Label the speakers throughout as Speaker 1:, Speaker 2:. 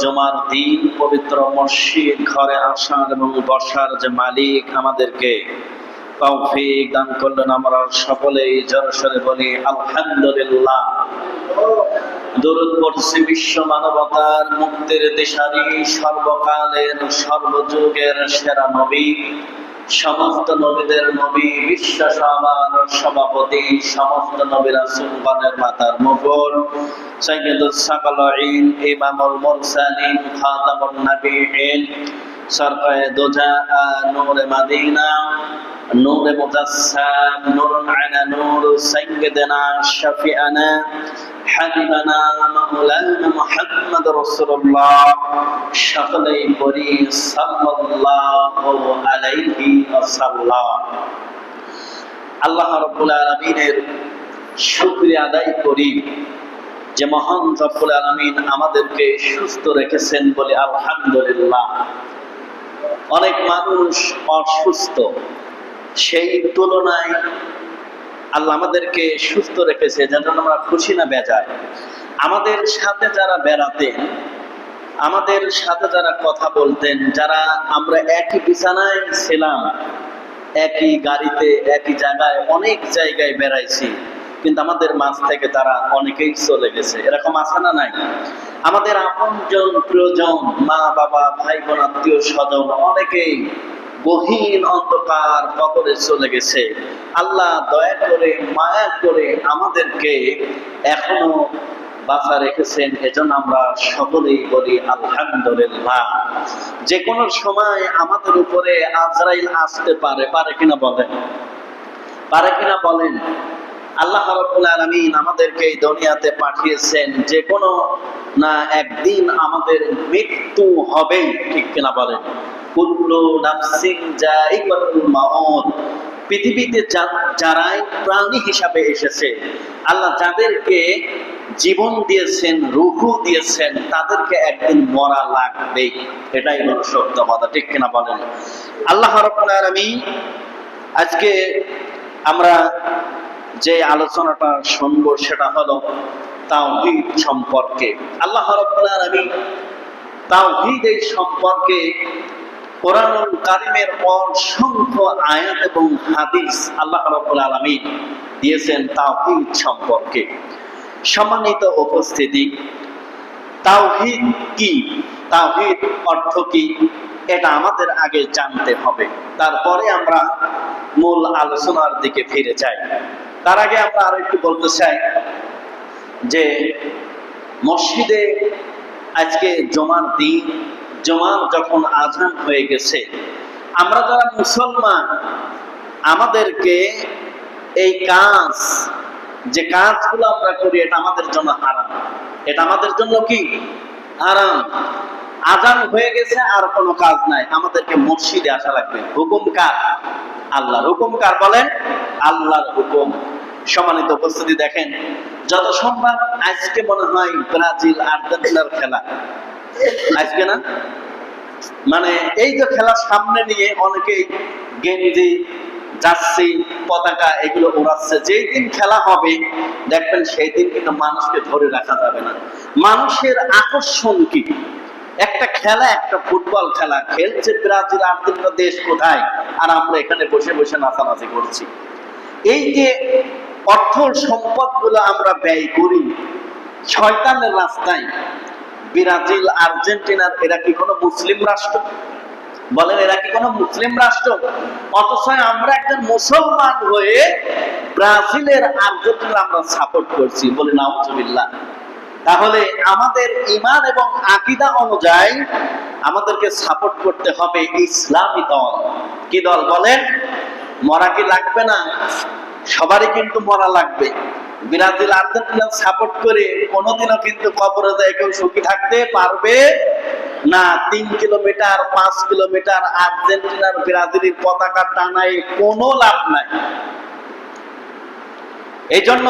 Speaker 1: জুমার দিন পবিত্র মসজিদ ঘরে আসার এবং বসার যে মালিক আমাদেরকে তৌফিক দান করলেন, আমরা সকলেই জোরসোরে বলি আলহামদুলিল্লাহ। দরুদ পড়ছি বিশ্ব মানবতার মুক্তির দিশারি, সর্বকালের সর্বযুগের সেরা নবী, সমস্ত নবীদের নবী, বিশ্ব সবার সভাপতি, সমস্ত নবী রাসূলগণের মাথার মুকুট, সাইয়্যিদুস সাকালাইন, ইমামুল মুরসালিন, খাতামুন নবিয়্যিন, সরকারে দোজা, নূরে মদিনা, নূরে মুজাসসাম, নূরুন আলা নূর, সাইয়্যিদনা শাফিআনা হাবিবানা মাওলানা মুহাম্মদ রাসূলুল্লাহ। সকলেই পড়ি সাল্লাল্লাহু আলাইহি ওয়াসাল্লাম। আল্লাহ রাব্বুল আলামিনের শুকরিয়া আদায় করি যে মহান রব্বুল আলামিন আমাদেরকে সুস্থ রেখেছেন বলে আলহামদুলিল্লাহ। অনেক মানুষ অসুস্থ, সেই তুলনায় আল্লাহ আমাদেরকে সুস্থ রেখেছে, যেন আমরা খুশি না বেজায়। আমাদের সাথে যারা বেড়াতেন, আমাদের সাথে যারা কথা বলতেন, যারা আমরা একই বিছানায় ছিলাম, একই গাড়িতে, একই জায়গায়, অনেক জায়গায় বেড়াইছি, কিন্তু আমাদের মাঝ থেকে তারা অনেকেই চলে গেছে। এরকম আছে না নাই? আমাদের আপনজন, প্রিয়জন, মা বাবা, ভাই বোন, আত্মীয় স্বজন অনেকেই গহীন অন্ধকার কবরে চলে গেছে। আল্লাহ দয়া করে, মায়া করে আমাদেরকে এখনো বাঁচা রেখেছেন, এজন্য আমরা সকলেই বলি আলহামদুলিল্লাহ। যে কোনো সময় আমাদের উপরে আজরাইল আসতে পারে, পারে কিনা বলেন? পারে কিনা বলেন? আল্লাহ রাব্বুল আলামিন আমাদেরকে এই দুনিয়াতে পাঠিয়েছেন, যে কোনো না একদিন আমাদের মৃত্যু হবেই, ঠিক কিনা বলেন? কুল্লু নাফসিন যায়িকাতুল মাউত। পৃথিবীতে যারাই প্রাণী হিসাবে এসেছে, আল্লাহ যাদেরকে জীবন দিয়েছেন, রূহ দিয়েছেন, তাদেরকে একদিন মরা লাগবেই। এটাই হলো সত্য কথা, ঠিক কিনা বলেন? আল্লাহ রাব্বুল আলামিন আজকে আমরা যে আলোচনাটা শুনবো সেটা হলো তাওহীদ সম্পর্কে। আল্লাহ রাব্বুল আলামিন তাওহীদের সম্পর্কে কোরআনুল কারীমের অসংখ্য আয়াত এবং হাদিস আল্লাহ রাব্বুল আলামিন দিয়েছেন তাওহীদ সম্পর্কে। সম্মানিত উপস্থিতি, তাওহীদ কি, তাওহীদ অর্থ কি, এটা আমাদের আগে জানতে হবে, তারপরে আমরা মূল আলোচনার দিকে ফিরে যাই। তার আগে আমরা আরো একটু বলতে চাই যে মসজিদে আজকে জুমার দিন, জুমার যখন আযান হয়ে গেছে, আমরা যারা মুসলমান, আমাদেরকে এই কাজ, যে কাজগুলো আমরা করি, এটা আমাদের জন্য হারাম। এটা আমাদের জন্য কি? হারাম। আযান হয়ে গেছে, আর কোনো কাজ নাই, আমাদেরকে মসজিদে আসা লাগবে। হুকুম কার? আল্লাহর। হুকুম কার বলেন? আল্লাহর হুকুম। সম্মানিত উপস্থিতি, দেখেন যত সম্ভব আজকে মনে হয় ব্রাজিল আর্জেন্টিনার খেলা, আজকে না, মানে এই যে খেলা সামনে নিয়ে অনেকেই গেঞ্জি, জার্সি, পতাকা এগুলো ওড়াচ্ছে। যেই দিন খেলা হবে দেখবেন সেই দিন কিন্তু মানুষকে ধরে রাখা যাবে না। মানুষের আকর্ষণ কি? একটা খেলা, একটা ফুটবল খেলা খেলছে ব্রাজিল আর্জেন্টিনা দেশ কোথায়, আর আমরা এখানে বসে বসে নাচানাচি করছি। এই যে অর্থ সম্পদ গুলো আমরা ব্যয় করি শয়তানের রাস্তায়, ব্রাজিল আর্জেন্টিনার এরা কি কোনো মুসলিম রাষ্ট্র? বলেন, এরা কি কোনো মুসলিম রাষ্ট্র? অথচ আমরা একজন মুসলমান হয়ে ব্রাজিলের আর্জেন্টিনা আমরা সাপোর্ট করছি, বলে নাউজুবিল্লাহ। তাহলে আমাদের ঈমান এবং আকীদা অনুযায়ী আমাদেরকে সাপোর্ট করতে হবে ইসলামী দল। কি দল বলেন? মরা কি লাগবে না? সবারই কিন্তু মরা লাগবে। ব্রাজিল আর্জেন্টিনা সাপোর্ট করে কোনোদিনও কিন্তু কবরে যায় কেউ সুখী থাকতে পারবে না। 3 কিলোমিটার 5 কিলোমিটার আর্জেন্টিনার ব্রাজিলের পতাকা টানায় কোনো লাভ নাই। এই জন্য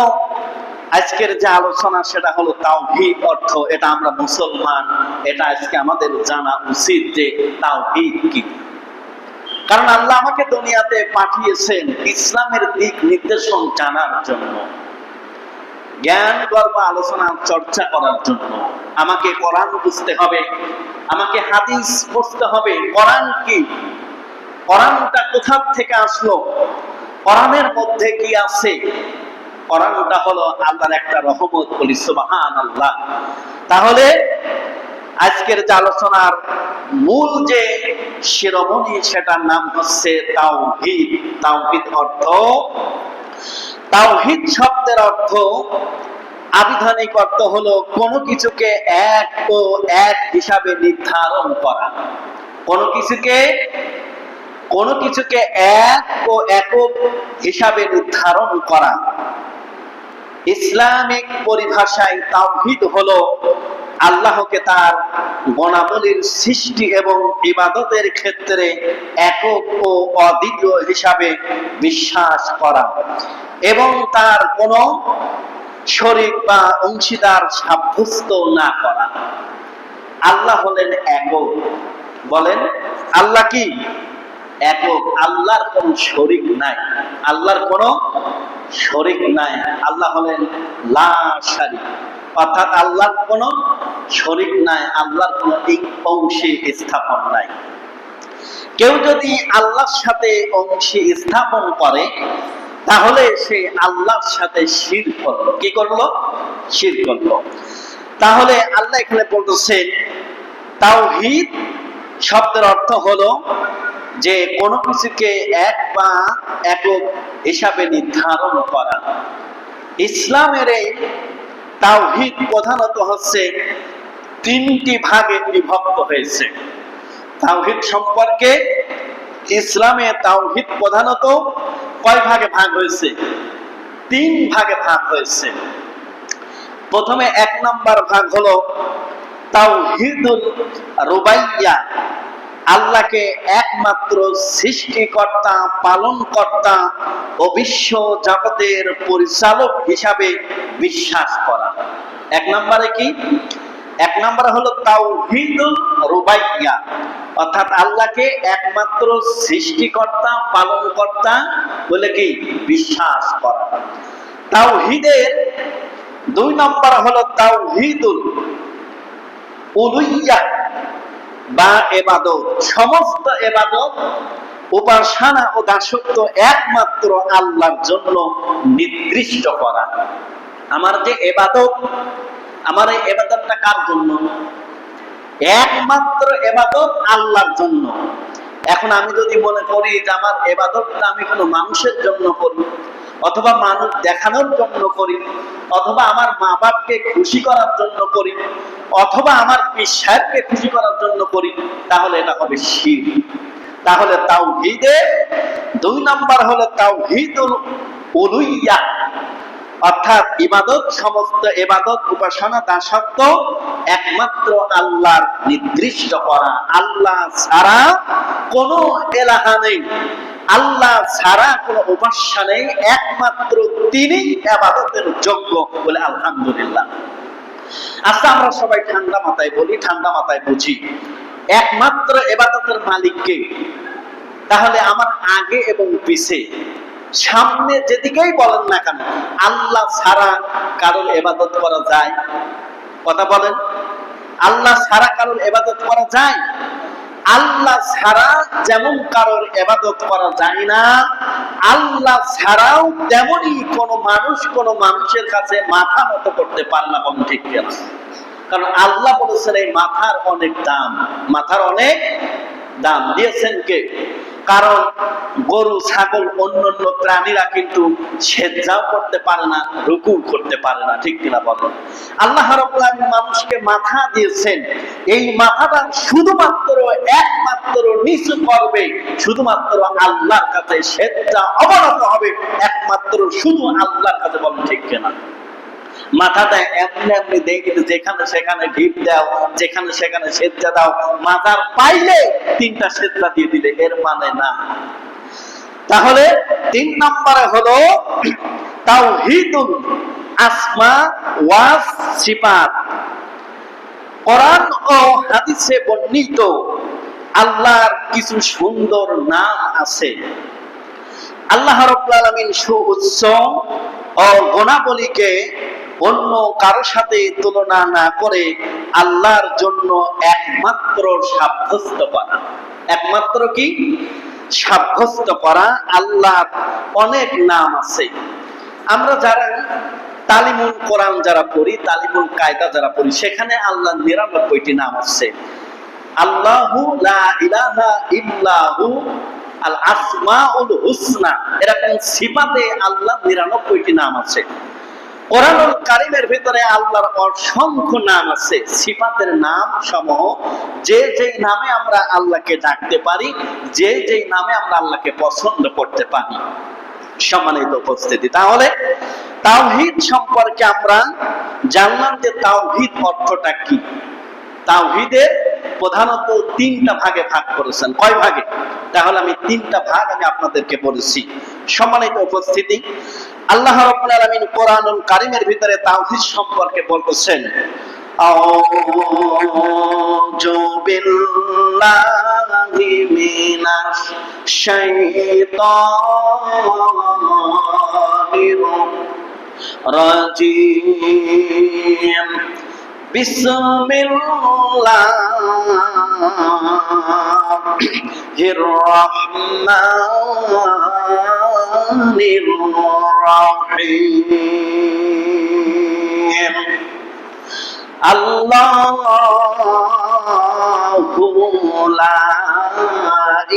Speaker 1: আজকের যে আলোচনা সেটা হলো তাওহীদ অর্থ। এটা আমরা মুসলমান, এটা আজকে আমাদের জানা উচিত যে তাওহীদ কি। কারণ আল্লাহ আমাকে দুনিয়াতে পাঠিয়েছেন ইসলামের দিক নির্দেশন জানার জন্য। জ্ঞান গর্ব আলোচনা চর্চা করার জন্য। আমাকে কোরআন বুঝতে হবে, আমাকে হাদিস পড়তে হবে। কোরআন কি? কোরআনটা কোথা থেকে আসলো? কোরআনের মধ্যে কি আছে? কোরআনটা হলো আল্লাহর একটা রহমত, বলি সুবহানাল্লাহ। তাহলে আজকের যে আলোচনার মূল যে শিরোমণি, সেটার নাম হচ্ছে তাওহীদ। তাওহীদ অর্থ, তাওহীদ শব্দের অর্থ, আবিধানিক অর্থ হলো কোনো কিছুকে এক ও এক হিসাবে নির্ধারণ করা। কোনো কিছুকে এক ও একক হিসাবে নির্ধারণ করা। ইসলামিক পরিভাষায় তাওহীদ হলো আল্লাহকে তার গুণাবলীর সৃষ্টি এবং ইবাদতের ক্ষেত্রে একক ও অদ্বিতীয় হিসাবে বিশ্বাস করা এবং তার কোনো শরীক বা অংশীদার সাব্যস্ত না করা। আল্লাহ হলেন একক। বলেন, আল্লাহ কি? একক। আল্লাহর কোনো শরীক নাই। আল্লাহর কোনো শরীক নাই। আল্লাহ হলেন লা শারীক, অর্থাৎ আল্লাহর কোনো শরীক নাই, আল্লাহর কোনো অংশী স্থাপন নাই। কেউ যদি আল্লাহর সাথে অংশী স্থাপন করে, তাহলে সে আল্লাহর সাথে শিরক করলো। কি করলো? শিরক করলো। তাহলে আল্লাহ এখানে বলতেছেন তাওহীদ শব্দের অর্থ হলো যে কোনো কিছুকে এক বা একক হিসাবে নির্ধারণ করা। ইসলামের এই তাওহীদ প্রধানত হচ্ছে তিনটি ভাগে বিভক্ত হয়েছে। তাওহীদ সম্পর্কে ইসলামে তাওহীদ প্রধানত কয় ভাগে ভাগ হয়েছে? তিন ভাগে ভাগ হয়েছে। প্রথমে এক নম্বর ভাগ হলো তাওহীদুল রুবাইয়া, আল্লাহকে একমাত্র সৃষ্টিকর্তা, পালনকর্তা ও বিশ্ব জগতের পরিচালক হিসাবে বিশ্বাস করা। এক নম্বরে কি? এক নম্বরে হলো তাওহীদুল রুবাইয়া, অর্থাৎ আল্লাহকে একমাত্র সৃষ্টিকর্তা, পালনকর্তা বলে কি বিশ্বাস করা। তাওহীদের দুই নম্বর হলো তাওহীদুল উলুহিয়া বা ইবাদত, সমস্ত ইবাদত, উপাসনা ও দাসত্ব একমাত্র আল্লাহর জন্য নির্দিষ্ট করা। আমার যে ইবাদত, আমার এই ইবাদতটা কার জন্য? একমাত্র ইবাদত আল্লাহর জন্য। এখন আমি যদি মনে করি যে আমার ইবাদতটা আমি কোনো মানুষের জন্য করি, অথবা মানুষ দেখানোর জন্য করি, অথবা আমার মা বাপকে খুশি করার জন্য করি, অথবা আমার পীর সাহেবকে খুশি করার জন্য করি, তাহলে এটা হবে শিরক। তাহলে তাওহীদের দুই নম্বর হলো তাওহীদুল উলুহিয়া, অর্থাৎ ইবাদত, সমস্ত ইবাদত, উপাসনা, দাসত্ব একমাত্র আল্লাহর নির্দিষ্ট করা। আল্লাহ ছাড়া কোনো ইলাহা নেই, আল্লাহ ছাড়া কোনো উপাস্য নেই, একমাত্র তিনি ইবাদতের যোগ্য বলে আলহামদুলিল্লাহ। আচ্ছা, আমরা সবাই ঠান্ডা মাথায় বলি, ঠান্ডা মাথায় বুঝি, একমাত্র ইবাদতের মালিক কে? তাহলে আমার আগে এবং পিছে, সামনে যেদিকেই বলেন না কেন, আল্লাহ ছাড়া কারোর ইবাদত করা যায়? কথা বলেন, আল্লাহ ছাড়া কারোর ইবাদত করা যায়? আল্লাহ ছাড়া যেমন কারোর ইবাদত করা যায় না, আল্লাহ ছাড়াও তেমনি কোনো মানুষ কোনো মানুষের কাছে মাথা নত করতে পারে না। বলুন ঠিক কিনা? কারণ আল্লাহ বলেছেন এই মাথার অনেক দাম, মাথার অনেক দাম দিয়েছেন কে? কারণ গরু, ছাগল, অন্যান্য প্রাণীরা কিন্তু সেজদাও করতে পারে না, রুকু করতে পারে না। ঠিক কিনা বলেন? আল্লাহ রাব্বুল আলামিন মানুষকে মাথা দিয়েছেন, এই মাথাটা শুধুমাত্র একমাত্র নিচু করবে, শুধুমাত্র আল্লাহর কাছে সেজদা অবনত হবে, একমাত্র শুধু আল্লাহর কাছে। বলেন ঠিক কিনা? মাথাটা এমনি এমনি দেই, কিন্তু যেখানে সেখানে ঢিপ দাও, যেখানে সেখানে সেজদা দাও, মাথার পাইলে তিনটা সেজদা দিয়ে দিলে, এর মানে না। তাহলে তিন নম্বরে হলো তাওহীদুল আসমা ওয়াস সিফাত। কোরআন ও হাদিসে বর্ণিত আল্লাহর কিছু সুন্দর নাম আছে। আল্লাহ রাব্বুল আলামিন সুউচ্চ গুণাবলীকে অন্য কারোর সাথে তুলনা না করে আল্লাহর জন্য একমাত্র সাব্যস্ত করা। একমাত্র কি? সাব্যস্ত করা। আল্লাহর অনেক নাম আছে। আমরা যারা তালিমুল কোরআন যারা পড়ি, তালিমুল কায়দা যারা পড়ি, সেখানে আল্লাহর ৯৯টি নাম আছে। আল্লাহু লা ইলাহা ইল্লাহু আল আসমাউল হুসনা, এরকম সিফাতে আল্লাহর ৯৯টি নাম আছে। কোরআনুল কারীমের ভিতরে আল্লাহর অসংখ্য নাম আছে, সিফাতের নাম সমূহ। যে যেই নামে আমরা আল্লাহকে ডাকতে পারি, যে যেই নামে আমরা আল্লাহকে পছন্দ করতে পারি। সম্মানিত উপস্থিতি, তাহলে তাওহীদ সম্পর্কে আমরা জানলাম যে তাওহীদ অর্থটা কি। তাওহীদের প্রধানত ৩টা ভাগে ভাগ করেছেন। কয় ভাগে? তাহলে আমি ৩টা ভাগ আমি আপনাদেরকে বলেছি। সম্মানিত উপস্থিতি, আল্লাহ রাব্বুল আলামিন কোরআনুল কারীমের ভিতরে তাওহীদ সম্পর্কে বলতেছেন, আউযু বিল্লাহি মিনাশ শাইতানির রাজিম, বিসমিল্লাহির রহমানির রহিম। আল্লাহু লা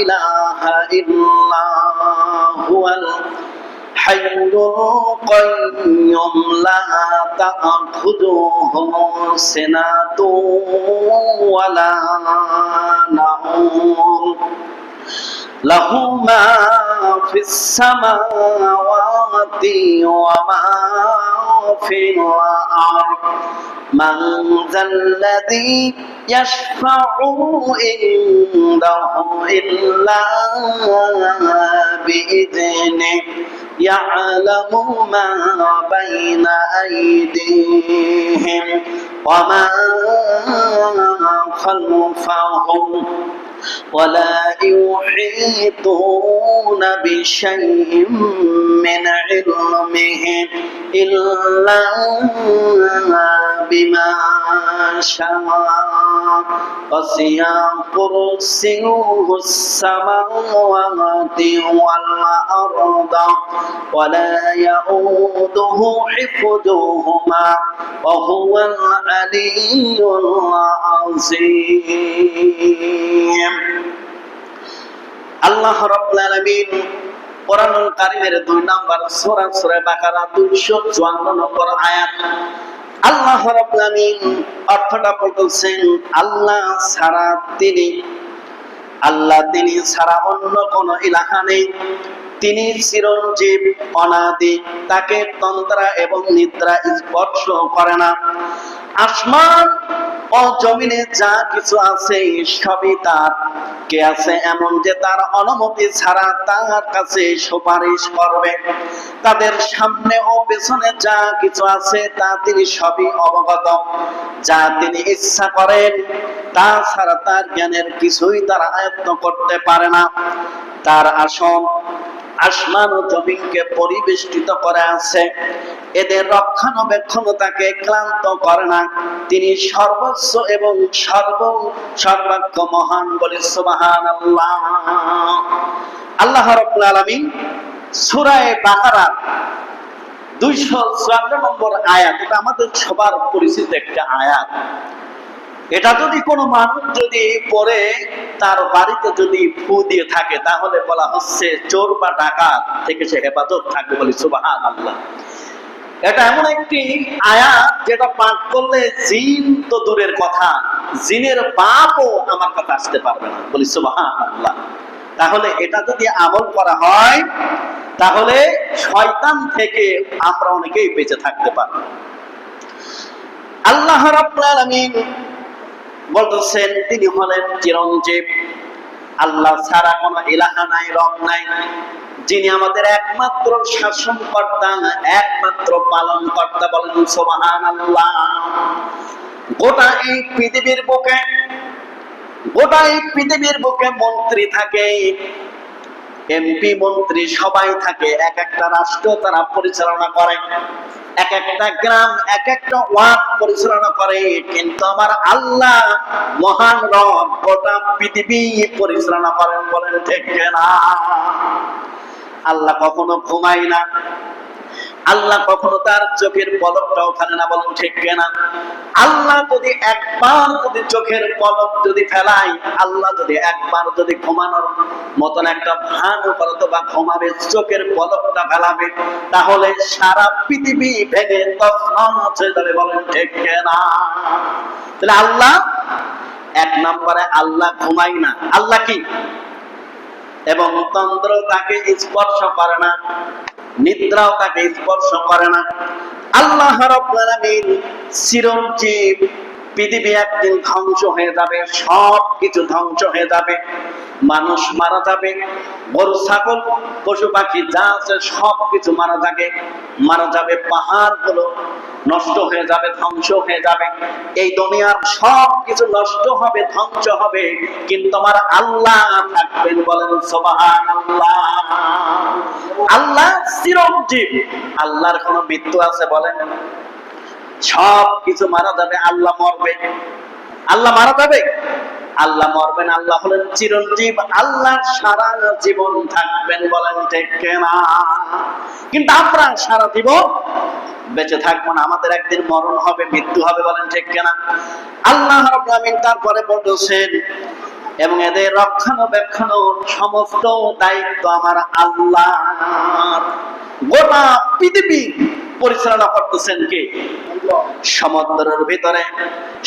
Speaker 1: ইলাহা ইল্লা হুয়াল হাইয়ুল কাইয়্যুম লা তা'খুযুহু সিনাতুন ওয়া লা নাওম, লাহু মা ফিস সামাওয়াতি ওয়া মা ফিল আরদ, মান যাল্লাযী ইয়াশফা'ু ইনদাহু ইল্লা বিইذনিহি, ইয়া'লামু মা বাইনা আইদিহিম ওয়া মা খালফাহুম ولا يحيطون بشيء من علمه إلا بما شاء، وسع كرسيه السماوات والأرض ولا يؤوده حفظهما وهو العلي العظيم। আল্লাহ রাব্বুল আলামিন কোরআনুল কারীমের ২ নম্বর সূরা সূরা বাকারা ২৫৪ নম্বর আয়াত আল্লাহ রাব্বুল আলামিন অর্থটা বলতেছেন, আল্লাহ ছাড়া তিনি ছাড়া অন্য কোনো ইলাহা নেই। তিনি চিরঞ্জীব, অনাদি, তাকে তন্দ্রা এবং নিদ্রা স্পর্শ করে না। আসমান ও জমিনে যা কিছু আছে সবই তার। কে আছে এমন যে তার অনুমতি ছাড়া তার কাছে সুপারিশ করবে? তাদের সামনে ও পেছনে যা কিছু আছে তা তিনি সবই অবগত। যা তিনি ইচ্ছা করেন তা ছাড়া তার জ্ঞানের কিছুই তারা আয়ত্ত করতে পারে না। তার আসন আসমান ও জমিনকে পরিবেষ্টিত করে আছে, এদের রক্ষণাবেক্ষণ তাকে ক্লান্ত করে না। তিনি সর্বোচ্চ এবং সর্বাগ্য মহান, বলে সুবহানাল্লাহ। আল্লাহ রাব্বুল আলামিন সূরা বাকারা ২৫৪ নম্বর আয়াত, এটা আমাদের সবার পরিচিত একটা আয়াত। এটা যদি কোনো মানুষ যদি পড়ে তার বাড়িতে যদি ফু দিয়ে থাকে, তাহলে বলা হচ্ছে চোর বা ডাকাত থেকে সে হেফাজত থাকবে, বলি সুবহানাল্লাহ। এটা এমন একটি আয়াত যেটা পাঠ করলে জিন তো দূরের কথা, জিনের বাপও আমার কাছে আসতে পারবে না, বলি সুবহানাল্লাহ। তাহলে এটা যদি আমল করা হয় তাহলে শয়তান থেকে আমরা অনেকেই বেঁচে থাকতে পারব। আল্লাহ রাব্বুল আলামিন বলতেছেন তিনি হলেন চিরঞ্জীব। আল্লাহ ছাড়া কোনো ইলাহা নাই, রব নাই, যিনি আমাদের একমাত্র শাসনকর্তা, একমাত্র পালন কর্তা, বলেন সুবহানাল্লাহ। গোটা এই পৃথিবীর বুকে মন্ত্রী থাকে, এমপি মন্ত্রী সবাই থাকে, এক একটা রাষ্ট্র তারা পরিচালনা করে, এক একটা গ্রাম এক একটা ওয়ার্ড পরিচালনা করে, কিন্তু আমার আল্লাহ মহান রব গোটা পৃথিবী পরিচালনা করেন। বলেন ঠিক না? আল্লাহ কখনো ঘুমায় না, আল্লাহ কখনো তার চোখের পলকটাও ফেলে না। বলেন ঠিক না? আল্লাহ যদি একবার যদি চোখের পলক যদি ফেলায়, আল্লাহ যদি একবার যদি ঘুমানোর মতন একটা ভান করতো বা ঘুমাবে, চোখের পলকটা ফেলাবে, তাহলে সারা পৃথিবী ভেঙে তছনছ হয়ে যাবে। বলেন ঠিক না? তাহলে আল্লাহ এক নম্বরে আল্লাহ ঘুমায় না। আল্লাহ কি? এবং তন্দ্র তাকে স্পর্শ করে না, নিদ্রাও তাকে স্পর্শ করে না। আল্লাহ রাব্বুল আলামিন চিরঞ্জীব। পৃথিবী একদিন ধ্বংস হয়ে যাবে, সব কিছু ধ্বংস হয়ে যাবে, মানুষ মারা যাবে, গরু ছাগল পশু পাখি যা আছে সব কিছু মারা যাবে, পাহাড় গুলো নষ্ট হয়ে যাবে, ধ্বংস হয়ে যাবে, এই দুনিয়ার সব কিছু নষ্ট হবে, ধ্বংস হবে, কিন্তু আমার আল্লাহ থাকবেন। বলেন সুবহানাল্লাহ। আল্লাহ চিরঞ্জীব, আল্লাহর কোনো মৃত্যু আছে? বলেন। সব কিছু মারা যাবে, আল্লাহ মরবে? আল্লাহ মারা যাবে? আল্লাহ মরবেন। আল্লাহ হলেন চিরঞ্জীব, আল্লাহ সারা জীবন থাকবেন। বলেন ঠিক না? কিন্তু আমরা সারা জীবন বেঁচে থাকবো না, আমাদের একদিন মরণ হবে, মৃত্যু হবে। বলেন ঠিক না? আল্লাহ রাব্বুল আলামিন তারপরে বলছেন, এবং এদের রক্ষণাবেক্ষণ সমস্ত দায়িত্ব আমার আল্লাহ। গোটা পৃথিবী পরিচালনা করতেছেন কে? সমুদ্রের ভিতরে,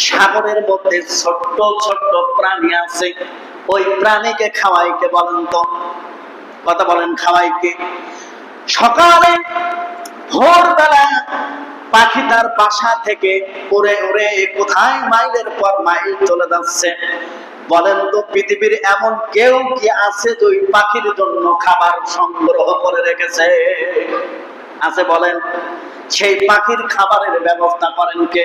Speaker 1: সাগরের মধ্যে ছোট্ট ছোট্ট প্রাণী আছে, ওই প্রাণীকে খাওয়াই কে? বলেন তো, কথা বলেন, খাওয়াই কে? সকালে ভোরবেলা পাখি তার বাসা থেকে উড়ে উড়ে কোথায় মাইলের পর মাইল চলে যাচ্ছে। বলেন তো, পৃথিবীর এমন কেউ কি আছে যে ওই পাখির জন্য খাবার সংগ্রহ করে রেখেছে? আছে? বলেন। সেই পাখির খাবারের ব্যবস্থা করেন কে?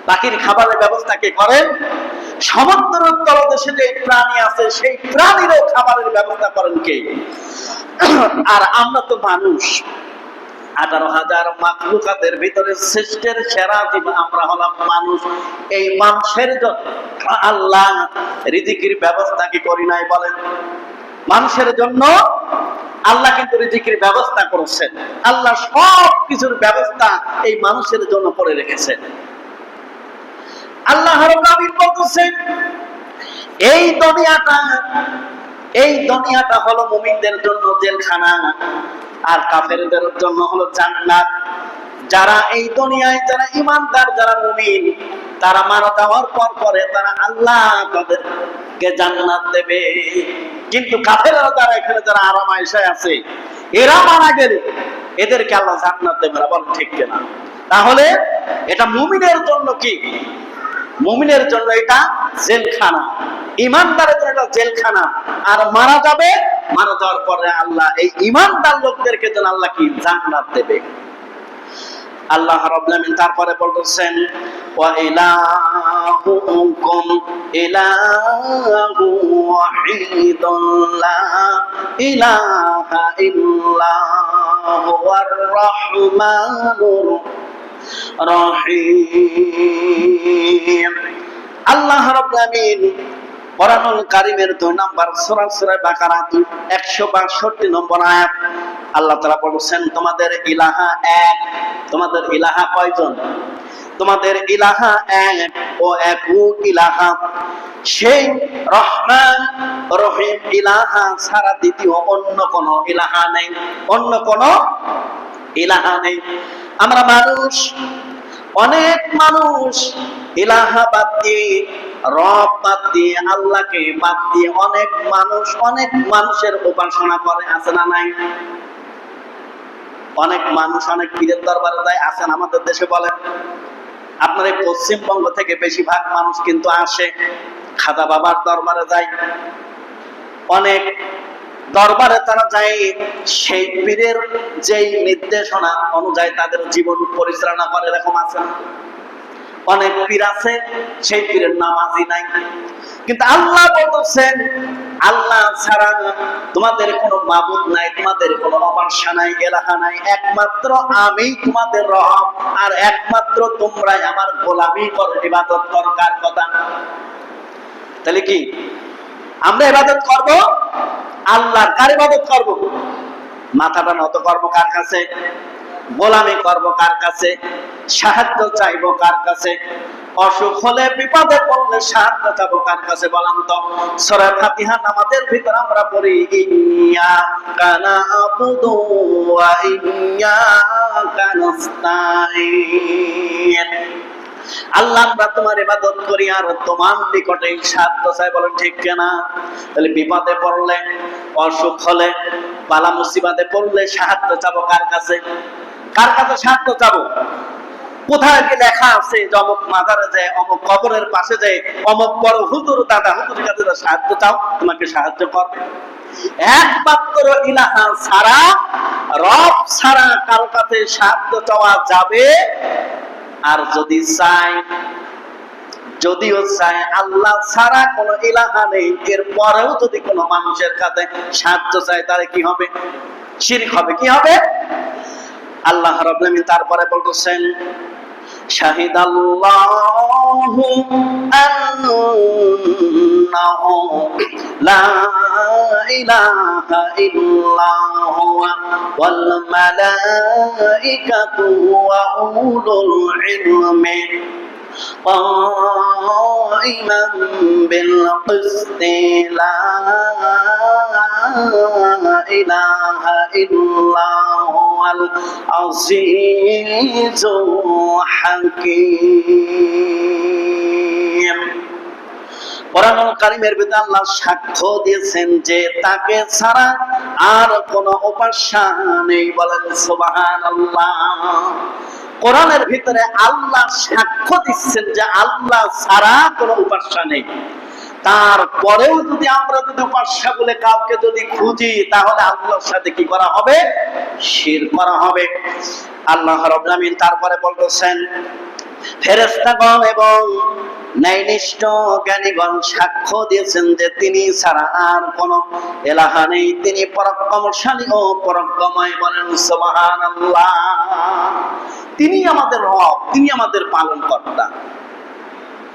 Speaker 1: পাখির খাবারের ব্যবস্থা কে করেন? সমুদ্রের তলদেশে যে প্রাণী আছে, সেই প্রাণীরও খাবারের ব্যবস্থা করেন কে? আর আমরা তো মানুষ, 18,000 মাখলুকাতের ভিতরে শ্রেষ্ঠের সেরা জীব আমরা হলাম মানুষ। এই মানুষের জন্য আল্লাহ রিজিকের ব্যবস্থা কি করি নাই? বলেন। মানুষের জন্য আল্লাহ কিন্তু রিজিকের ব্যবস্থা করেছেন। আল্লাহ সব কিছুর ব্যবস্থা এই মানুষের জন্য করে রেখেছেন। আল্লাহ রাব্বুল আলামিন বলতেছেন, এই দুনিয়াটা হলো মুমিনদের জন্য জেলখানা, আর কাফেরদের জন্য হলো জান্নাত। যারা এই দুনিয়ায়, যারা ঈমানদার, যারা মুমিন, তারা মারা যাওয়ার পর পরে তারা আল্লাহ তাদেরকে জান্নাত দেবে। কিন্তু কাফেররা যারা এখানে যারা আরাম আয়েশায় আছে, এরা মারা গেলে এদেরকে আল্লাহ জান্নাত দেবে না। বল ঠিক কিনা? তাহলে এটা মুমিনের জন্য কি? মুমিনের জন্য এটা জেলখানা, ঈমানদারের জন্য এটা জেলখানা। আর মারা যাওয়ার পরে আল্লাহ এই ঈমানদার লোকদেরকে যেন আল্লাহ কি? জান্নাত দেবে। আল্লাহ রাব্বুল আলামিন তারপরে বলতেছেন, ওয়া ইলাহুকুম ইলাহু ওয়াহিদুন লা ইলাহা ইল্লা হুয়ার রাহমানুর রহিম। আল্লাহ রাব্বুল আলামিন কোরআনুল কারীমের 2 নম্বর সূরা, সূরা বাকারা 162 নম্বর আয়াত, আল্লাহ তাআলা বলেছেন, তোমাদের ইলাহা এক। তোমাদের ইলাহা কয়জন? তোমাদের ইলাহা এক ও একক ইলাহা, সেই রহমান রহিম ইলাহা ছাড়া দ্বিতীয় অন্য কোন ইলাহা নেই, অন্য কোন ইলাহা নেই। আমরা মানুষ, অনেক মানুষ ইলাহা বাদ দিয়ে, রব বাদ দিয়ে, আল্লাহকে বাদ দিয়ে অনেক মানুষ অনেক মানুষের উপাসনা করে। আছে না নাই? অনেক মানুষ অনেক পীরের দরবারে যায়, আছেন আমাদের দেশে? বলেন। আপনার এই পশ্চিমবঙ্গ থেকে বেশিরভাগ মানুষ কিন্তু আসে, খাজা বাবার দরবারে যায়, অনেক দরবারে তারা যায়, সেই পীরের যেই নির্দেশনা অনুযায়ী তাদের জীবন পরিচালনা করে। এরকম আছে না? অনেক পীর আছে, সেই পীরের নামাজই নাই। কিন্তু আল্লাহ বলতেছেন আল্লাহ ছাড়া তোমাদের কোনো মাবুদ নাই, তোমাদের কোনো উপাস্য নাই, ইলাহা নাই, একমাত্র আমি তোমাদের রব, আর একমাত্র তোমরাই আমার গোলামি করো, ইবাদত করো। কার কথা? তাহলে কি আমরা ইবাদত করব? আল্লাহর। কার ইবাদত করব? মাথাটা নত করব কার কাছে? গোলামি করব কার কাছে? সাহায্য চাইবো কার কাছে? অসুখ হলে বিপদে পড়লে সাহায্য চাইবো কার কাছে? বলেন তো। সূরা ফাতিহা নামাজের ভিতর আমরা পড়ি ইয়্যাকা না'বুদু ওয়া ইয়্যাকা নাস্তাঈন। আল্লাহ আমরা তোমার ইবাদত করি আর তোমার নিকটে সাহায্য চাই। বলেন ঠিক কিনা? তাহলে বিপদে পড়লে, অসুখ হলে, বালা মুসিবতে পড়লে সাহায্য চাবো কার কাছে? কার কাছে সাহায্য চাবো? কোথায় কি লেখা আছে যে অমুক মাজারে যায়, অমুক কবরের পাশে যায়, অমুক বড় হুজুর দাদা হুজুরের কাছে সাহায্য চাও, তোমাকে সাহায্য করবে? একমাত্র ইলাহা ছাড়া, রব ছাড়া কারো কাছে সাহায্য চাওয়া যাবে? আর যদি চাই, যদিও চাই আল্লাহ ছাড়া কোনো ইলাহা নেই, এরপরেও যদি কোনো মানুষের কাছে সাহায্য চাই, তাহলে কি হবে? শিরক হবে। কি হবে? আল্লাহ রাব্বুল আলামিন তারপরে বলতেছেন শাহিদাল্লাহু আন্নাহু লা ইলাহা ইল্লাহু ওয়াল মালাইকাতু ওয়া উলুল ইলমি قائما بالقسط لا إله إلا هو العزيز الحكيم। কোরআনুল কারীমের ভিতরে আল্লাহ সাক্ষ্য দিয়েছেন যে তাকে ছাড়া আর কোনো উপাস্য নেই। বলেন সুবহানাল্লাহ। কোরআনের ভিতরে আল্লাহ সাক্ষ্য দিচ্ছেন যে আল্লাহ ছাড়া কোনো উপাস্য নেই। তারপরেও যদি আমরা উপাস্য বলে কাউকে যদি খুঁজি, তাহলে আল্লাহর সাথে কি করা হবে? শিরক করা হবে। আল্লাহ রাব্বুল আলামিন তারপরে বলতেছেন ফেরেশতাগণ এবং ন্যায়নিষ্ঠ জ্ঞানীগণ সাক্ষ্য দিয়েছেন যে তিনি ছাড়া আর কোনো ইলাহা নেই, তিনি পরাক্রমশালী ও পরাক্রমময়। বলেন সুবহানাল্লাহ। তিনি আমাদের রব, তিনি আমাদের পালনকর্তা।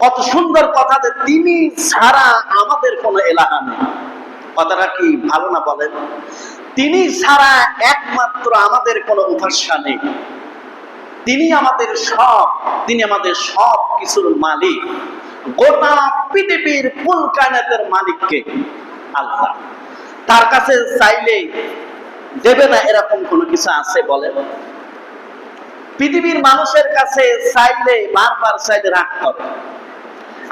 Speaker 1: কত সুন্দর কথা যে তিনি ছাড়া আমাদের কোনো ইলাহা নেই। কথাটা কি ভালো না বলেন? তিনি ছাড়া একমাত্র আমাদের কোনো উপাস্য নেই। তিনি আমাদের সব, তিনি আমাদের সব কিছুর মালিক। গোটা পৃথিবীর কুল কায়নাতের মালিককে আল্লাহ। তার কাছে চাইলে দেবে না এরকম কোনো কিছু আছে? বলেন। পৃথিবীর মানুষের কাছে চাইলে, বারবার চাইলে রাগ করে,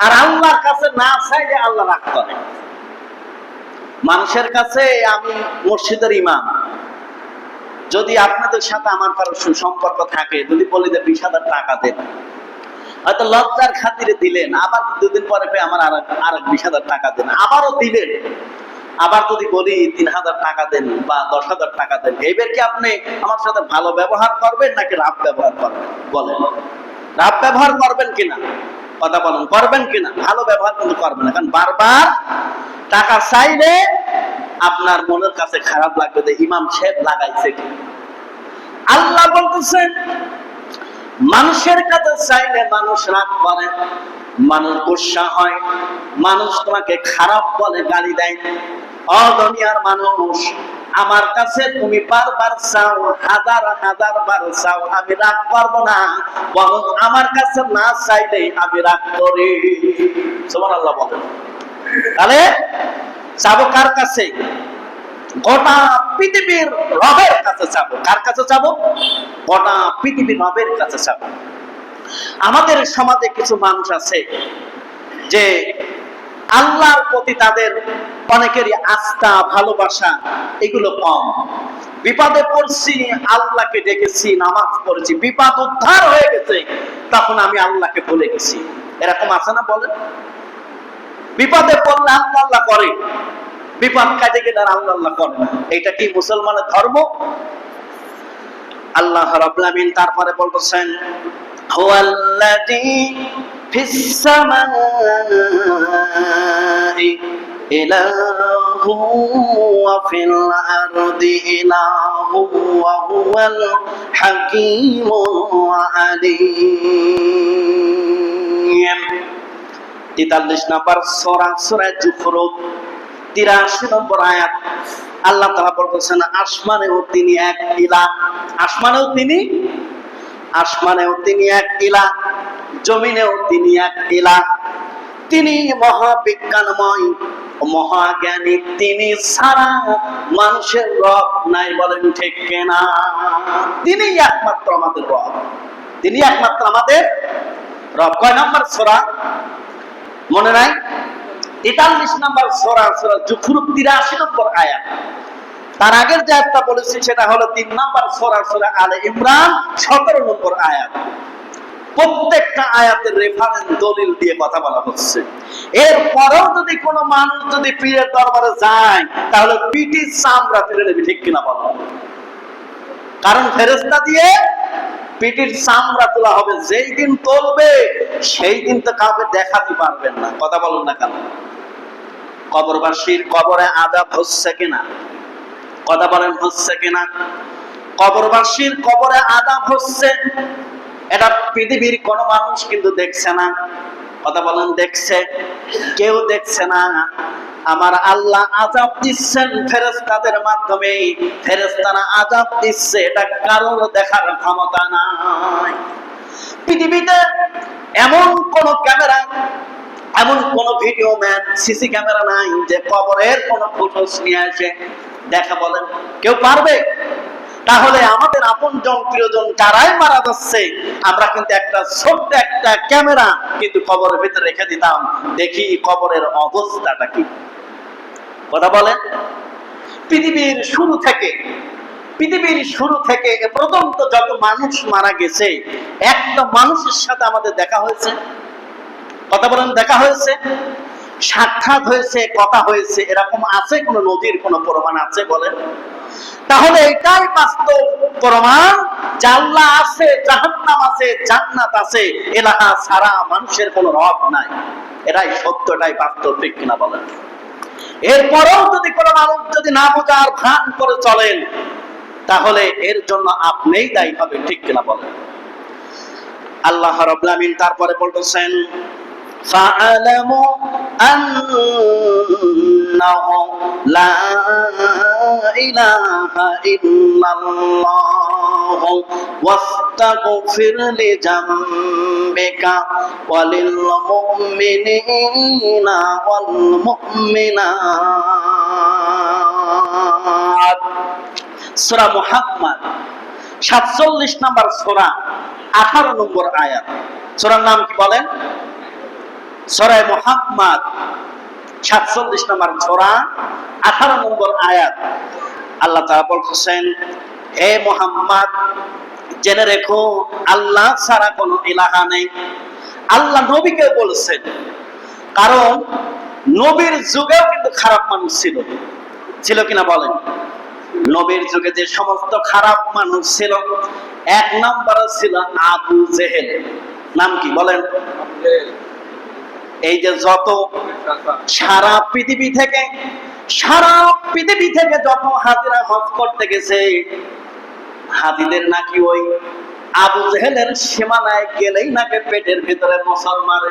Speaker 1: আর আল্লাহর কাছে না চাইলে আল্লাহ রাগ করে। মানুষের কাছে আমি মসজিদের ইমাম, যদি আপনাদের সাথে আমার কারো সুসম্পর্ক থাকে, যদি বলি যে 20,000 টাকা দেন, হয়তো লজ্জার খাতিরে দিলেন, আবার 2 দিন পরে আমার আর 20,000 টাকা দেন, আবারও দিলেন। আবার যদি বলি 3,000 টাকা দেন বা 10,000 টাকা দেন, এইবার কি আপনি আমার সাথে ভালো ব্যবহার করবেন নাকি রাব ব্যবহার করবেন? বলেন। রাব ব্যবহার করবেন কিনা? কথা বলেন, করবেন কিনা? ভালো ব্যবহার কিন্তু করবেন না, কারণ বারবার টাকা চাইলে আপনার মনের কাছে খারাপ লাগবে যে ইমাম সাহেব লাগাইছে কি। আল্লাহ বলতেছেন মানুষের কাছে চাইলে মানুষ রাগ করে, মানুষ গুসা হয়, মানুষ তোমাকে খারাপ বলে, গালি দেয়। ও দুনিয়ার মানুষ, আমার কাছে তুমি বারবার চাও, হাজার হাজার বার চাও, আমি রাগ করবো না, বরং আমার কাছে না চাইলে আমি রাগ করি। সুবহানাল্লাহ বলেন। তাহলে চাবো কার কাছে? গোটা পৃথিবীর রবের কাছে চাবো। কার কাছে চাবো? গোটা পৃথিবীর রবের কাছে চাবো। আমাদের সমাজে কিছু মানুষ আছে যে আল্লাহর প্রতি তাদের অনেকেরই আস্থা, ভালোবাসা এগুলো কম। বিপদে পড়ছি, আল্লাহকে ডেকেছি, নামাজ পড়েছি, বিপদ উদ্ধার হয়ে গেছে, তখন আমি আল্লাহকে ভুলে গেছি। এরকম আছে না? বলেন। বিপদে পড়লে আল্লাহ আল্লাহ করে, বিপদ কাজে গেলে আল্লাহ আল্লাহ করে না। এটা কি মুসলমানের ধর্ম? আল্লাহ রাব্বুল আলামিন তারপরে বলতেছেন হুয়াল্লাযী ফিস সামাই ইলাহু ওয়া ফিল আরদি ইলাহু ওয়া হুয়াল হাকীমুল আলীম। 43 নম্বর সূরা, সূরা যুখরুফ 83 নম্বর আয়াত। আল্লাহ তাআলা বলতেছেন আসমানেও তিনি এক ইলাহ, আসমানেও তিনি এক ইলাহ, জমিনেও তিনি এক ইলাহ। তিনি মহাবিজ্ঞানময়, মহাজ্ঞানী, তিনি ছাড়া মানুষের রব নাই। বলেন ঠিক কিনা? তিনি একমাত্র আমাদের রব, তিনি একমাত্র আমাদের রব। কয় নম্বর সূরা মনে নাই? 43 নম্বর সূরা, সূরা যুখরুফ 83 নম্বর আয়াত। তার আগের যে আয়াতটা বলেছি সেটা হলো 3 নম্বর সূরা, সূরা আলে ইমরান 17 নম্বর আয়াত। প্রত্যেকটা আয়াতের রেফারেন্স দলিল দিয়ে কথা বলা হচ্ছে। এরপরেও যদি কোনো মানুষ যদি পীরের দরবারে যায় তাহলে পিটির চামড়া তুলে নেবে, ঠিক কিনা বলো? কারণ ফেরেশতা দিয়ে পিটির চামড়া তোলা হবে। যেই দিন তুলবে সেই দিন তো কাউকে দেখাতে পারবেন না। কথা বলুন না কেন? কবরবাসীর কবরে আযাব হচ্ছে কিনা? কথা বলেন হচ্ছে কিনা? কবরবাসীর কবরে আযাব হচ্ছে, এটা পৃথিবীর কোন মানুষ কিন্তু দেখছে না। কথা বলেন দেখছে? কেউ দেখছে না। আমার আল্লাহ আযাব দিচ্ছেন ফেরেশতাদের মাধ্যমে। ফেরেশতারা আযাব দিচ্ছে, এটা কারোর দেখার ক্ষমতা নাই। পৃথিবীতে এমন কোন ক্যামেরা, এমন কোন ভিডিও ম্যান, সিসি ক্যামেরা নাই যে কবরের কোন ফুটেজ নিয়ে আসে দেখা। বলেন কেউ পারবে? তাহলে আমাদের আপনজন প্রিয়জন যারাই মারা যাচ্ছে, আমরা কিন্তু একটা ছোট্ট একটা ক্যামেরা কিন্তু কবরের ভিতরে রেখে দিতাম, দেখি কবরের অবস্থাটা কি। কথা বলেন? পৃথিবীর শুরু থেকে এ পর্যন্ত যত মানুষ মারা গেছে, একটা মানুষের সাথে আমাদের দেখা হয়েছে? কথা বলেন দেখা হয়েছে? সাক্ষাৎ হয়েছে, কথা হয়েছে, এরকম আছে কোন নজির, কোন প্রমাণ আছে? বলেন। তাহলে এটাই বাস্তব প্রমাণ যে আল্লাহ আছে, জাহান্নাম আছে, জান্নাত আছে, এলাহা ছাড়া মানুষের কোনো রব নাই। এটাই সত্য, এটাই বাস্তব, ঠিক কিনা বলেন? এরপরেও যদি কোনো মানুষ যদি না বোঝার ভান করে চলেন তাহলে এর জন্য আপনিই দায়ী হবেন, ঠিক কিনা বলেন? আল্লাহ রাব্বুল আমিন তারপরে বলতেছেন فَاعْلَمُوا أَنَّهُ لَا إِلَهَ إِلَّا اللَّهُ وَاسْتَغْفِرْ لِذَنبِكَ وَلِلْمُؤْمِنِينَ وَالْمُؤْمِنَاتِ। সূরা মুহাম্মদ 47 নম্বর সূরা 18 নম্বর আয়াত। সূরার নাম কি বলেন? সূরা মুহাম্মদ 47 নম্বর সূরা 18 নম্বর আয়াত। আল্লাহ তাআলা বলছেন, হে মুহাম্মদ জেনে রেখো আল্লাহ ছাড়া কোনো ইলাহা নেই। আল্লাহ নবীকে বলছেন, কারণ নবীর যুগেও কিন্তু খারাপ মানুষ ছিল কিনা বলেন? নবীর যুগে যে সমস্ত খারাপ মানুষ ছিল, এক নম্বরে ছিল আবু জেহেল। নাম কি বলেন? এই যে যত সারা পৃথিবী থেকে যত হাজিরা হজ করতে গেছে, হাজিদের নাকি ওই আবু জেহেলের সীমানায় গেলেই নাকি পেটের ভিতরে মশার মারে,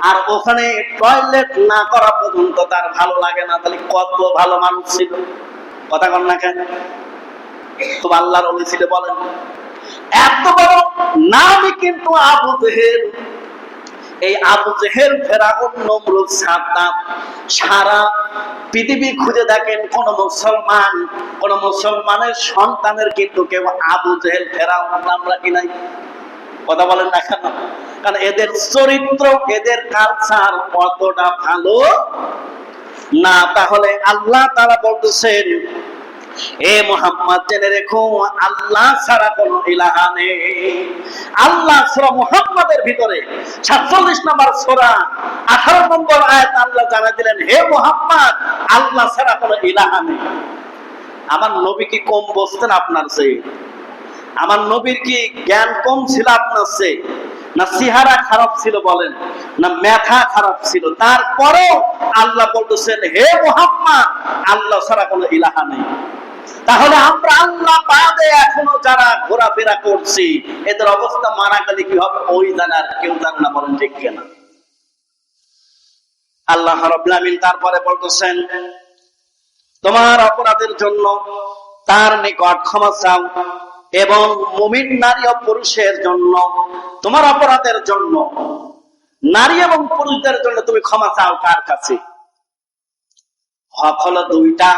Speaker 1: আর ওখানে টয়লেট না করা পর্যন্ত তার ভালো লাগে না। তাহলে কত ভালো মানুষ ছিল! কথা কন না কেন? খুব আল্লাহর ওলি ছিল। বলেন এত বড় নামই কিন্তু আবু জেহেল। এই আবু জেহেল, ফেরাউন, নমরুদ, সাদ্দাত, সারা পৃথিবী খুঁজে দেখেন কোন মুসলমানের সন্তানের কিন্তু কেউ আবু জেহেল, ফেরাউন নাম রাখি নাই। কথা বলেন না কেন? কারণ এদের চরিত্র, এদের কালচার কতটা ভালো না। তাহলে আল্লাহ তাআলা বলতেছেন, হে মুহাম্মদ জেনে রেখো আল্লাহ ছাড়া কোনো ইলাহা নেই। আল্লাহ সূরা মুহাম্মাদের ভিতরে 47 নম্বর সূরা 18 নম্বর আয়াত আল্লাহ জানা দিলেন, হে মুহাম্মদ আল্লাহ ছাড়া কোনো ইলাহা নেই। আমার নবী কি কম বুঝতেন আপনার চেয়ে? আমার নবীর কি জ্ঞান কম ছিল আপনার চেয়ে, না চেহারা খারাপ ছিল বলেন, না মাথা খারাপ ছিল? তারপরেও আল্লাহ বলতেছেন, হে মুহাম্মদ, আল্লাহ ছাড়া কোনো ইলাহা নেই। তাহলে আমরা আল্লাহ বাদে এখনো যারা ঘোরাফেরা করছি, এদের অবস্থা মারা গেলে কি হবে ওই জানে, আর কেউ জানে না, বলেন ঠিক কিনা? আল্লাহ রাব্বুল আমিন তারপরে বলতেছেন, তোমার অপরাধের জন্য তার নিকট ক্ষমা চাও, এবং মুমিন নারী ও পুরুষের জন্য তোমার অপরাধের জন্য, নারী এবং পুরুষদের জন্য তুমি ক্ষমা চাও কার কাছে? হক হলো দুইটা।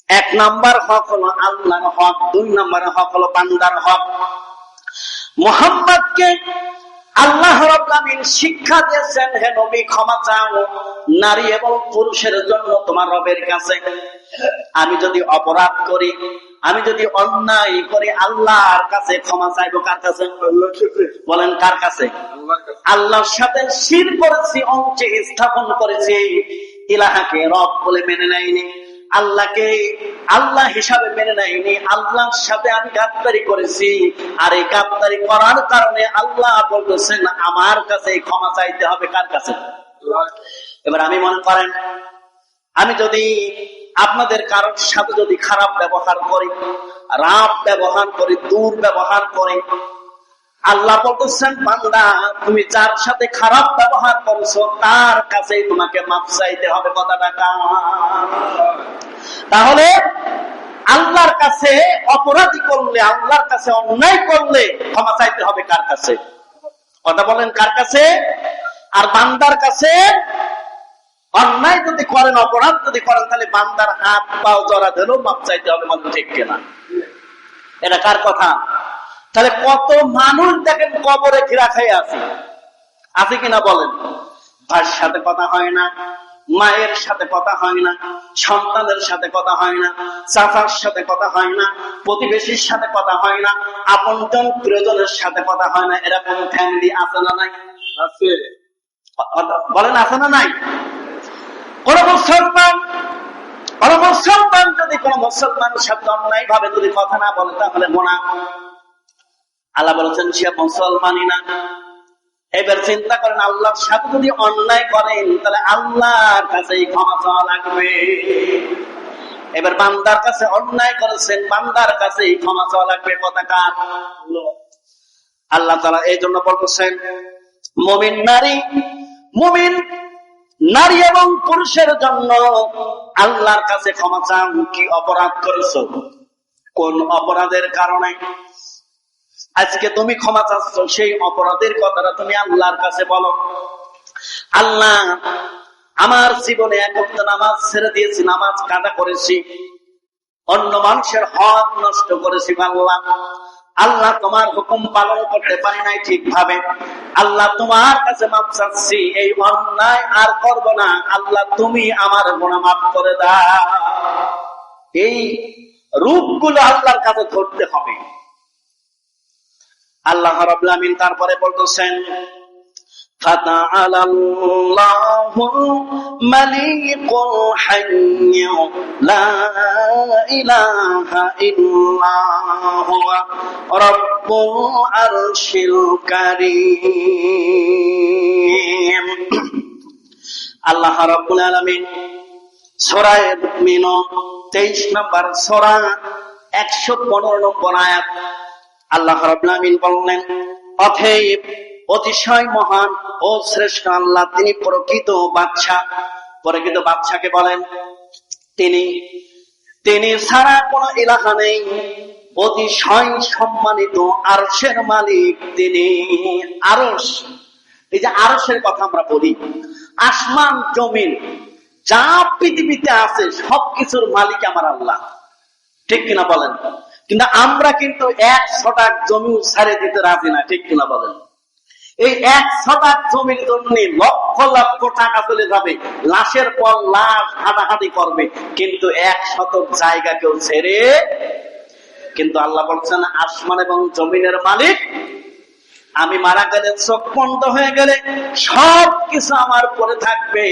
Speaker 1: এক নাম্বার হক হলো আল্লাহর হক, দুই নাম্বার হক হলো বান্দার হক। মুহাম্মদকে আল্লাহ রাব্বুল আমিন শিক্ষা দিয়েছেন, হে নবী, ক্ষমা চাও নারী এবং পুরুষের জন্য তোমার রবের কাছে। আমি যদি অপরাধ করি, আমি যদি অন্যায় করি, আল্লাহর কাছে ক্ষমা চাইবো কার কাছে? বলেন কার কাছে? আল্লাহর সাথে শিরক করেছি, অংশ স্থাপন করেছি, ইলাহাকে রব বলে মেনে নেয়নি, আল্লাহকে আল্লাহ হিসাবে মেনে নেয়নি, আল্লাহর সাথে আমি গাদ্দারি করেছি। আর এই গাদ্দারি করার কারণে আল্লাহ বলতেছেন আমার কাছে ক্ষমা চাইতে হবে কার কাছে? এবার আমি মনে করেন, আমি যদি আপনাদের কারোর সাথে যদি খারাপ ব্যবহার করি, রাপ ব্যবহার করি, দুর্ব্যবহার করি, আল্লাহ বলতেছেন বান্দা তুমি যার সাথে খারাপ ব্যবহার করছো তার কাছেই তোমাকে মাফ চাইতে হবে। কথাটা কার? তাহলে আল্লাহর কাছে অপরাধী করলে, আল্লাহর কাছে অন্যায় করলে ক্ষমা চাইতে হবে কার কাছে? কথা বলেন কার কাছে? আর বান্দার কাছে অন্যায় যদি করেন, অপরাধ যদি করেন, তাহলে বান্দার হাত পাও জড়া ধরেও মাপ চাইতে হবে। মানে ঠিক কিনা? এটা কার কথা? তাহলে কত মানুষ দেখেন কবরে ঘিরা খেয়ে আছে কিনা বলেন? ভাইয়ের সাথে কথা হয় না, মায়ের সাথে কথা হয় না, সন্তানের সাথে কথা হয় না, চাচার সাথে কথা হয় না, প্রতিবেশীর সাথে কথা হয় না, আপনজন প্রিয়জনের সাথে কথা হয় না। এরকম ফ্যামিলি আছে না নাই? আছে। বলেন আছে না নাই? কোন মুসলমান যদি কোন মুসলমানের সাথে অন্যায় ভাবে যদি কথা না বলে তাহলে গুনাহ। আল্লাহ বলেছেন সে মুসলমানই না। এবার চিন্তা করেন, আল্লাহর সাথে যদি অন্যায় করেন তাহলে আল্লাহর কাছেই ক্ষমা চাওয়া লাগবে। এবার বান্দার কাছে অন্যায় করেছেন, বান্দার কাছেই ক্ষমা চাওয়া লাগবে। কথা কার? আল্লাহ তাআলা এই জন্য বলতেছেন মুমিন নারী এবং পুরুষের জন্য আল্লাহর কাছে ক্ষমা চাও। কি অপরাধ করেছো, কোন অপরাধের কারণে আজকে তুমি ক্ষমা চাচ্ছ, সেই অপরাধের কথাটা তুমি আল্লাহর কাছে বলো। আল্লাহ, আমার জীবনে এক ওয়াক্ত নামাজ ছেড়ে দিয়েছি, নামাজ কাজা করেছি, অন্য মানুষের হক নষ্ট করেছি। আল্লাহ তোমার হুকুম পালন করতে পারি নাই ঠিকভাবে। আল্লাহ তোমার কাছে মাফ চাচ্ছি, এই অন্যায় আর করব না। আল্লাহ তুমি আমার গুনাহ মাফ করে দাও। এই রূপগুলো আল্লাহর কাছে ধরতে হবে। আল্লাহ রাব্বুল আমিন তারপরে বলতেছেন ফাতাআলাল্লাহুল মালিকুল হাইয়্যু লা ইলাহা ইল্লা হুয়া রাব্বুল আরশিল কারীম। আল্লাহ রাব্বুল আলামিন সূরা মুমিনুন 23 নম্বর সূরা 115 নম্বর আয়াত আল্লাহ রাব্বুল আমিন বললেন, অতএব অতিশয় মহান ও শ্রেষ্ঠ আল্লাহ, তিনি প্রকৃত বাদশা। প্রকৃত বাদশাকে বলেন তিনি ছাড়া কোনো ইলাহা নেই। অতিশয় সম্মানিত আরশের মালিক তিনি। আরশ, এই যে আরশের কথা আমরা বলি, আসমান জমিন যা পৃথিবীতে আছে সবকিছুর মালিক আমার আল্লাহ। ঠিক কিনা বলেন? কিন্তু আমরা কিন্তু 1 শতাংশ জমি ছাড়ে দিতে রাজি না। ঠিক কিনা বলেন? এই 1 শতাংশ জমির জন্য লক্ষ লক্ষ টাকা চলে যাবে, লাশের পর লাশ হাঁটাহাঁটি করবে, কিন্তু 1 শতক জায়গা কেউ ছেড়ে। কিন্তু আল্লাহ বলছেন আসমান এবং জমিনের মালিক আমি মারা গেলে, চোখ বন্ধ হয়ে গেলে সবকিছু আমার পরে থাকবে।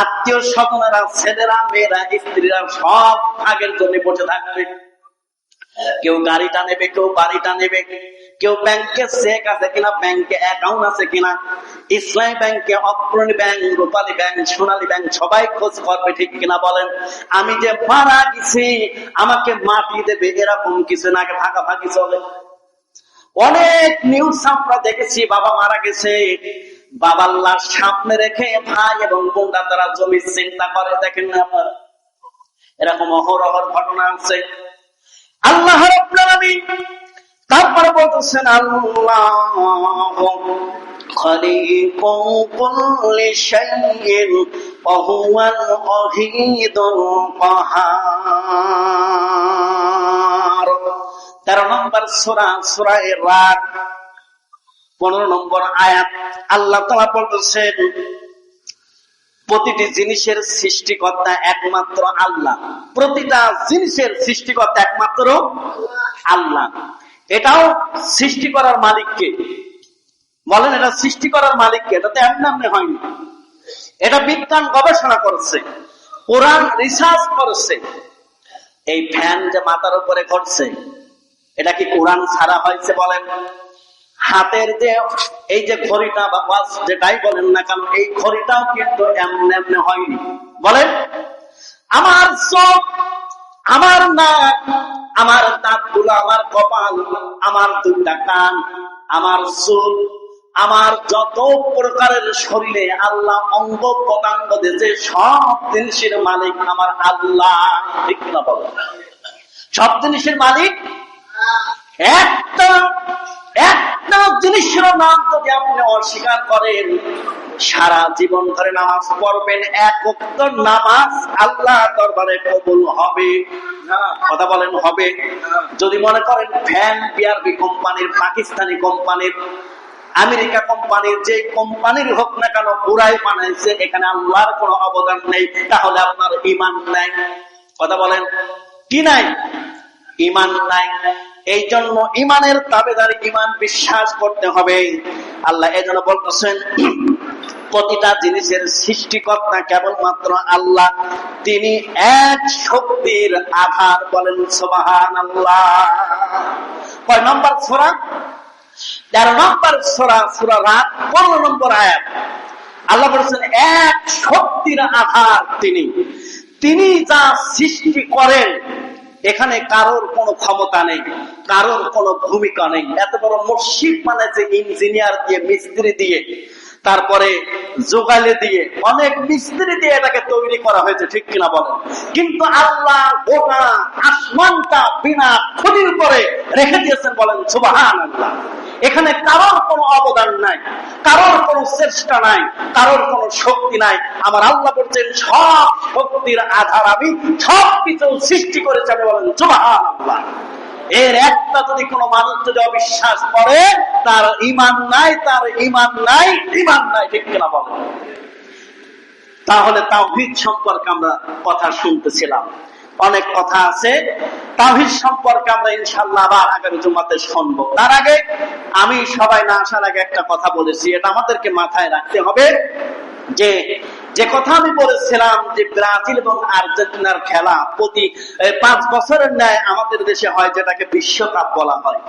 Speaker 1: আত্মীয় স্বজনেরা, ছেলেরা, মেয়েরা, স্ত্রীরা সব আগের জন্য বসে থাকবে। কেউ গাড়িটা নেবে, কেউ বাড়িটা নেবে, কেউ ব্যাংকে চেক আছে কিনা, ব্যাংকে অ্যাকাউন্ট আছে কিনা, ইসলামী ব্যাংকে, অগ্রণী ব্যাংক, রূপালী ব্যাংক, সোনালী ব্যাংক, সবাই খোঁজ করবে, ঠিক কিনা বলেন? আমি যে মারা গেছি আমাকে মাটি দেবে, এরকম কিছু না, আগে ভাগাভাগি চলে। অনেক নিউজ আমরা দেখেছি, বাবা মারা গেছে, বাবার লাশ সামনে রেখে ভাই এবং বোনরা তারা জমি চিন্তা করে, দেখেন না আপনারা? এরকম অহরহর ঘটনা আছে। আল্লাহ রাব্বুল আলামিন তারপরে বলতেছেন, আল্লাহু খালিকু কুল্লি শাইইন ওয়া হুয়াল ওয়াহিদুল কাহার। 13 নম্বর সূরা, সূরা রাদ, 15 নম্বর আয়াত। আল্লাহ তাআলা বলতেছেন, প্রতিটি জিনিসের সৃষ্টিকর্তা একমাত্র আল্লাহ। প্রতিটা জিনিসের সৃষ্টিকর্তা একমাত্র আল্লাহ। এটাও সৃষ্টি করার মালিককে বলেন, এটা সৃষ্টি করার মালিককে, এটা তো এমনি এমনি হয়নি। এটা বিজ্ঞান গবেষণা করেছে, কোরআন রিসার্চ করেছে। এই ফ্যান যে মাথার উপরে ঘটছে, এটা কি কোরআন ছাড়া হয়েছে বলেন? হাতের যে এই যে ঘড়িটা বা ওয়াচ যেটাই বলেন না কেন, এই ঘড়িটাও কিন্তু এমনি এমনি হয়নি, বলেন? আমার চোখ, আমার নাক, আমার দাঁতগুলো, আমার কপাল, আমার দুইটা কান, আমার চুল, আমার যত প্রকারের শরীরে আল্লাহ অঙ্গ প্রত্যঙ্গ দিয়েছে, সব জিনিসের মালিক আমার আল্লাহ, ঠিক না বলো? সব জিনিসের মালিক একটা জিনিসের নাম যদি আপনি অস্বীকার করেন, সারা জীবন ধরে নামাজ পড়বেন, এক ওয়াক্ত নামাজ আল্লাহ দরবারে কবুল হবে না? কথা বলেন, হবে? যদি মনে করেন ফ্যান বিআরবি কোম্পানির, পাকিস্তানি কোম্পানির, আমেরিকা কোম্পানির, যে কোম্পানির হোক না কেন, পুরাই বানাইছে, এখানে আল্লাহর কোনো অবদান নেই, তাহলে আপনার ঈমান নাই। কথা বলেন, কি নাই? ঈমান নাই। এই জন্য ঈমানের দাবিদারি, ঈমান বিশ্বাস করতে হবে। আল্লাহ এই জন্য বলতেছেন, প্রতিটা জিনিসের সৃষ্টিকর্তা কেবলমাত্র আল্লাহ, তিনি এক শক্তির আধার। বলেন সুবহানাল্লাহ। কয় নম্বর সূরা? 13 নম্বর সূরা, সূরা রাদ, 15 নম্বর আয়াত। আল্লাহ বলেছেন, এক শক্তির আধার তিনি, তিনি যা সৃষ্টি করেন এখানে কারোর কোনো ক্ষমতা নেই, কারোর কোনো ভূমিকা নেই। এত বড় মসজিদ বানাইছে ইঞ্জিনিয়ার দিয়ে, মিস্ত্রি দিয়ে, তারপরে যোগালে দিয়ে, অনেক মিস্ত্রি দিয়ে এটাকে তৈরি করা হয়েছে, ঠিক কিনা বলেন? কিন্তু আল্লাহ গোটা আসমানটা বিনা ক্ষতির করে রেখে দিয়েছেন। বলেন সুবহানাল্লাহ। এখানে কারোর কোনো অবদান নাই, কারোর কোনো চেষ্টা নাই, কারোর কোনো শক্তি নাই। আমার আল্লাহ বলছেন, সব শক্তির আধার আমি, সব কিছু সৃষ্টি করেছি আমি। বলেন সুবহানাল্লাহ। এর একটা যদি কোনো মানুষ যদি অবিশ্বাস করে, তার ঈমান নাই, তার ঈমান নাই, ঈমান নাই, ঠিক কিনা বলেন? তাহলে তাওহীদ সম্পর্কে আমরা কথা শুনতেছিলাম, অনেক কথা আছে তাওহীদ সম্পর্কে, আমরা ইনশাআল্লাহ আবার আগামী জুমাতে শুনবো। তার আগে আমি সবাই না আসার আগে একটা কথা বলেছি, এটা আমাদেরকে মাথায় রাখতে হবে, যে কথা আমি বলেছিলাম যে ব্রাজিল এবং আর্জেন্টিনার খেলা প্রতি 5 বছরের ন্যায় আমাদের দেশে হয়, যেটাকে বিশ্বকাপ বলা হয়।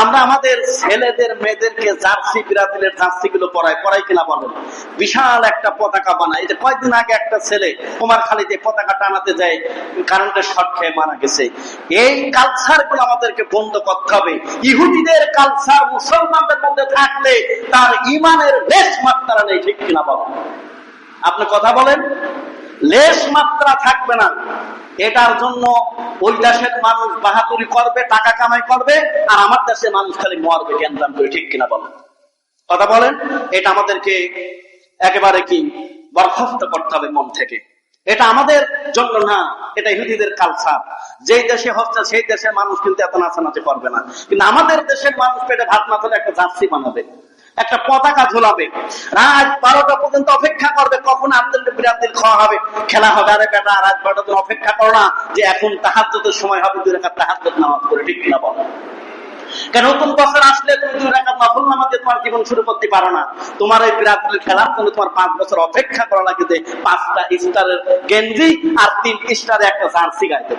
Speaker 1: আমরা আমাদের ছেলেদের মেয়েদেরকে জার্সি, ব্রাজিলের জার্সি গুলো পড়াই কিনা বলেন? বিশাল একটা পতাকা বানায়। এই যে কয়েকদিন আগে একটা ছেলে কুমারখালীতে পতাকা টানাতে যায়, কারেন্টের শর্ট খেয়ে মারা গেছে। এই কালচার গুলো আমাদেরকে বন্ধ করতে হবে। ইহুদিদের কালচার মুসলমানদের মধ্যে থাকলে তার ঈমানের লেশ মাত্রা নেই, ঠিক কিনা বলেন? আপনি কথা বলেন, লেশ মাত্রা থাকবে না। এটার জন্য ওই দেশের মানুষ বাহাদুরি করবে, টাকা কামাই করবে, আর আমার দেশের মানুষ খালি মরবে জ্ঞান করে, ঠিক কিনা বলেন? কথা বলেন। এটা আমাদেরকে একেবারে কি বরখাস্ত করতে হবে মন থেকে। এটা আমাদের জন্য না, এটা ইহুদিদের কালচার। যেই দেশে হচ্ছে সেই দেশের মানুষ কিন্তু এত নাচানাচি করবে না, কিন্তু আমাদের দেশের মানুষ পেটে ভাত না হলে একটা জার্সি বানাবে, একটা পতাকা ঝোলাবে, রাত 12টা পর্যন্ত অপেক্ষা করবে কখন আর্জেন্টিনা ব্রাজিল খাওয়া হবে, খেলা হবে। আরে বেটা, রাত 12টা দিন অপেক্ষা করো না যে এখন তাহাজ্জুদের সময় হবে, 2 রাকাত তাহাজ্জুদ নামাজ পড়ে, ঠিক কিনা বলো? কেন নতুন বছর আসলে তুমি 2 রাকাত নফল নামাজ দিয়ে তোমার জীবন শুরু করতে পারো না? তোমার এই ব্রাজিল খেলার জন্য তোমার 5 বছর অপেক্ষা করা লাগে যে 5টা স্টারের গেঞ্জি আর 3 স্টারের একটা জার্সি গাইতে,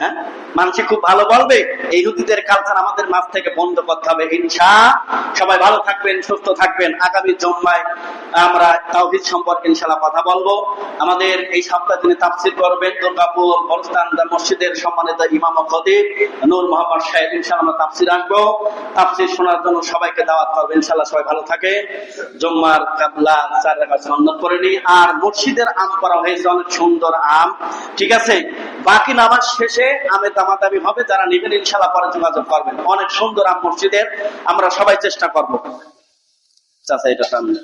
Speaker 1: হ্যাঁ? মানুষে খুব ভালো বলবে, এই ইহুদিদের কালচার আমাদের মাঝ থেকে বন্ধ করতে হবে সবাই ভালো থাকবেন, সুস্থ থাকবেন। আগামী জুম্মায় আমরা তাওহীদ সম্পর্কে ইনশাআল্লাহ কথা বলবো। আমাদের এই সপ্তাহে তিনি তাফসীর করবেন দুর্গাপুর বলস্তান মসজিদের সম্মানিত ইমাম ও খতিব নূর মোহাম্মদ সাহেব। ইনশাআল্লাহ আমরা তাফসীর আসবো, তাফসীর শোনার জন্য সবাইকে দাওয়াত করবেন। ইনশাআল্লাহ সবাই ভালো থাকে। জুম্মার কাবলা 4 রাকাত সুন্নাত পড়ে নি। আর মসজিদের আম করা হয়েছে অনেক সুন্দর আম, ঠিক আছে। বাকি নামাজ শেষে আমের দামাদামি হবে, যারা নেবেন ইনশাআল্লাহ পরে যোগাযোগ করবেন। অনেক সুন্দর আম মসজিদের, আমরা সবাই চেষ্টা করবো। চাচা এটা সামনে